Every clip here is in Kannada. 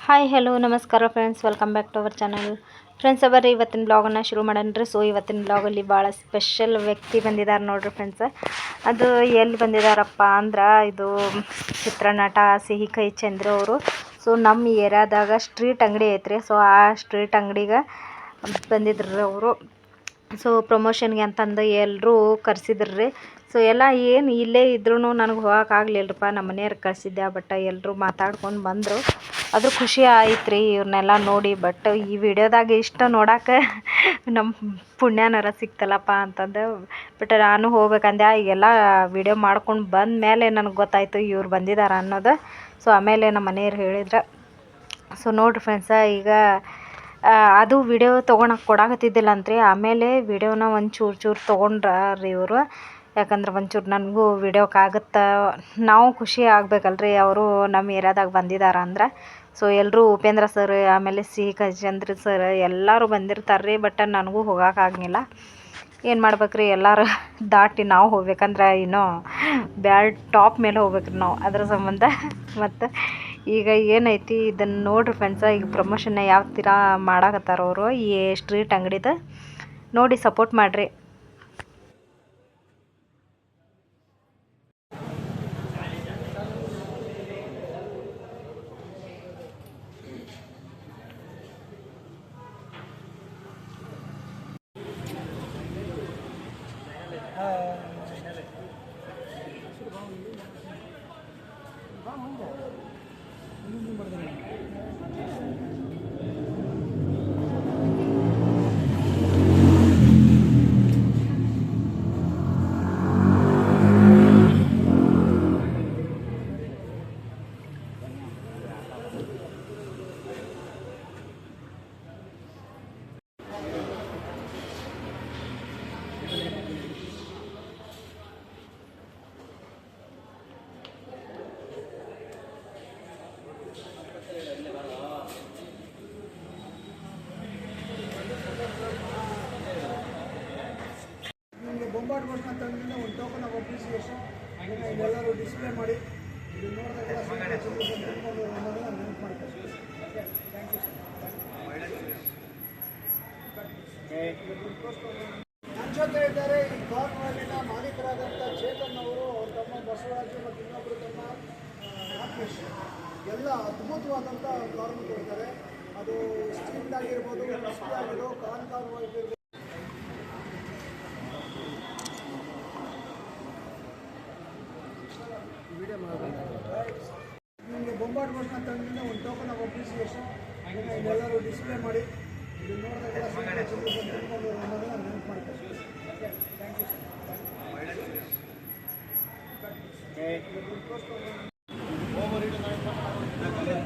ಹಾಯ್ ಹಲೋ ನಮಸ್ಕಾರ friends, welcome back to our channel. Friends, ಅವರೇ ಇವತ್ತಿನ ಬ್ಲಾಗನ್ನು ಶುರು ಮಾಡೋಣ. ಸೊ ಇವತ್ತಿನ ಬ್ಲಾಗಲ್ಲಿ ಭಾಳ ಸ್ಪೆಷಲ್ ವ್ಯಕ್ತಿ ಬಂದಿದ್ದಾರೆ ನೋಡ್ರಿ ಫ್ರೆಂಡ್ಸ್. ಅದು ಎಲ್ಲಿ ಬಂದಿದ್ದಾರಪ್ಪ ಅಂದ್ರೆ, ಇದು ಚಿತ್ರನಟ ಸಿಹಿ ಕಹಿ ಚಂದ್ರು ಅವರು. ಸೊ ನಮ್ಮ ಏರಿಯಾದಾಗ ಸ್ಟ್ರೀಟ್ ಅಂಗಡಿ ಐತ್ರಿ. ಸೊ ಆ ಸ್ಟ್ರೀಟ್ ಅಂಗಡಿಗೆ ಬಂದಿದ್ರು ಅವರು. ಸೊ ಪ್ರಮೋಷನ್ಗೆ ಅಂತಂದು ಎಲ್ಲರೂ ಕರೆಸಿದ್ರಿ. ಸೊ ಎಲ್ಲ ಏನು ಇಲ್ಲೇ ಇದ್ರೂ ನನಗೆ ಹೋಗೋಕ್ಕಾಗಲಿಲ್ಲರಪ್ಪ, ನಮ್ಮ ಮನೆಯವ್ರು ಕಳಿಸಿದ್ದೆ. ಬಟ್ ಎಲ್ಲರೂ ಮಾತಾಡ್ಕೊಂಡು ಬಂದರು. ಅದು ಖುಷಿ ಆಯ್ತು ರೀ ಇವ್ರನ್ನೆಲ್ಲ ನೋಡಿ. ಬಟ್ ಈ ವಿಡಿಯೋದಾಗ ಇಷ್ಟು ನೋಡೋಕೆ ನಮ್ಮ ಪುಣ್ಯನರ ಸಿಕ್ತಲ್ಲಪ್ಪ ಅಂತಂದು. ಬಟ್ ನಾನು ಹೋಗ್ಬೇಕಂದೆ. ಈಗೆಲ್ಲ ವಿಡಿಯೋ ಮಾಡ್ಕೊಂಡು ಬಂದ ಮೇಲೆ ನನಗೆ ಗೊತ್ತಾಯಿತು ಇವ್ರು ಬಂದಿದ್ದಾರೆ ಅನ್ನೋದು. ಸೊ ಆಮೇಲೆ ನಮ್ಮ ಮನೆಯವ್ರು ಹೇಳಿದ್ರು. ಸೊ ನೋಡಿರಿ ಫ್ರೆಂಡ್ಸ, ಈಗ ಅದು ವಿಡಿಯೋ ತೊಗೊಳಕ್ಕೆ ಕೊಡಾಕತ್ತಿದ್ದಿಲ್ಲ ಅಂತ್ರಿ. ಆಮೇಲೆ ವಿಡಿಯೋನ ಚೂರು ತೊಗೊಂಡ್ರಿ ಇವರು. ಯಾಕಂದ್ರೆ ಒಂಚೂರು ನನಗೂ ವಿಡಿಯೋಕ್ಕಾಗುತ್ತೆ, ನಾವು ಖುಷಿ ಆಗ್ಬೇಕಲ್ರಿ ಅವರು ನಮ್ಮ ಏರಿಯಾದಾಗ ಬಂದಿದ್ದಾರೆ ಅಂದ್ರೆ. ಸೊ ಎಲ್ಲರೂ ಉಪೇಂದ್ರ ಸರ್, ಆಮೇಲೆ ಸಿಹಿ ಕಹಿ ಚಂದ್ರು ಸರ್ ಎಲ್ಲರೂ ಬಂದಿರ್ತಾರೆ ರೀ. ಬಟ್ ನನಗೂ ಹೋಗೋಕ್ಕಾಗಿಲ್ಲ. ಏನು ಮಾಡ್ಬೇಕ್ರಿ, ಎಲ್ಲರೂ ದಾಟಿ ನಾವು ಹೋಗ್ಬೇಕಂದ್ರೆ ಇನ್ನೂ ಬ್ಯಾಡ್ ಟಾಪ್ ಮೇಲೆ ಹೋಗ್ಬೇಕ್ರಿ ನಾವು, ಅದ್ರ ಸಂಬಂಧ. ಮತ್ತು ಈಗ ಏನೈತಿ ಇದನ್ನು ನೋಡಿರಿ ಫ್ರೆಂಡ್ಸ. ಈಗ ಪ್ರಮೋಷನ್ನ ಯಾವ ಥರ ಮಾಡಾಕತ್ತಾರ ಅವರು ಈ ಸ್ಟ್ರೀಟ್ ಅಂಗಡಿದು ನೋಡಿ ಸಪೋರ್ಟ್ ಮಾಡಿರಿ. ಬೊಂಬಾಟ್ ಬಸ್ನ ತಂಡದಿಂದ ಒಂದು ಟೋಕನ್ ಆಫ್ ಅಪ್ರಿಸಿಯೇಷನ್ ಇದೆಲ್ಲರೂ ಡಿಸ್ಪ್ಲೇ ಮಾಡಿ ಇದು ನೋಡಿದಾಗೆಲ್ಲ ನೆನಪು ಮಾಡ್ತಾರೆ. ನನ್ನ ಜೊತೆ ಇದ್ದಾರೆ ಈ ಕಾರ್ನಲ್ಲಿನ ಮಾಲೀಕರಾದಂಥ ಚೇತನ್ ಅವರು, ಅವ್ರ ತಮ್ಮ ಬಸವರಾಜು ಮತ್ತು ಇನ್ನೊಬ್ಬರು ತಮ್ಮ ರಾಕೇಶ್. ಎಲ್ಲ ಅದ್ಭುತವಾದಂಥ ಕಾರ್ನು ಕೊಡ್ತಾರೆ. ಅದು ಸ್ಟೀಲ್ ಆಗಿರ್ಬೋದು, ಕ್ರಿಸ್ಪಿ ಆಗಿರೋ ಕಾನ್ಕಾರ್ವಾಗಿರ್ಬೋದು. ನಿಮಗೆ ಬೊಂಬಾಟ್ ಬಸ್ನ ತಂಡದಿಂದ ಒಂದು ಟೋಕನ್ ಆಫ್ ಅಪ್ರಿಸಿಯೇಷನ್ ಇದೆಲ್ಲರೂ ಡಿಸ್ಪ್ಲೇ ಮಾಡಿ ಇದು ನೋಡಿದಾಗೆಲ್ಲ ನೆನಪು ಮಾಡ್ತಾರೆ.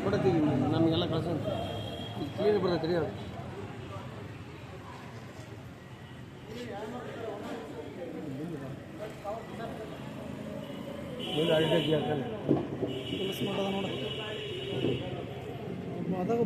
ಕೊಡ್ತೀವಿ ನಮಗೆಲ್ಲ ಕಳ್ಸ ಕ್ಲೀನ್ ಬರ್ತೈತೆ ರೀ. ಅದು ಕೆಲಸ ಮಾಡೋದ ನೋಡಿ ಅದಾಗ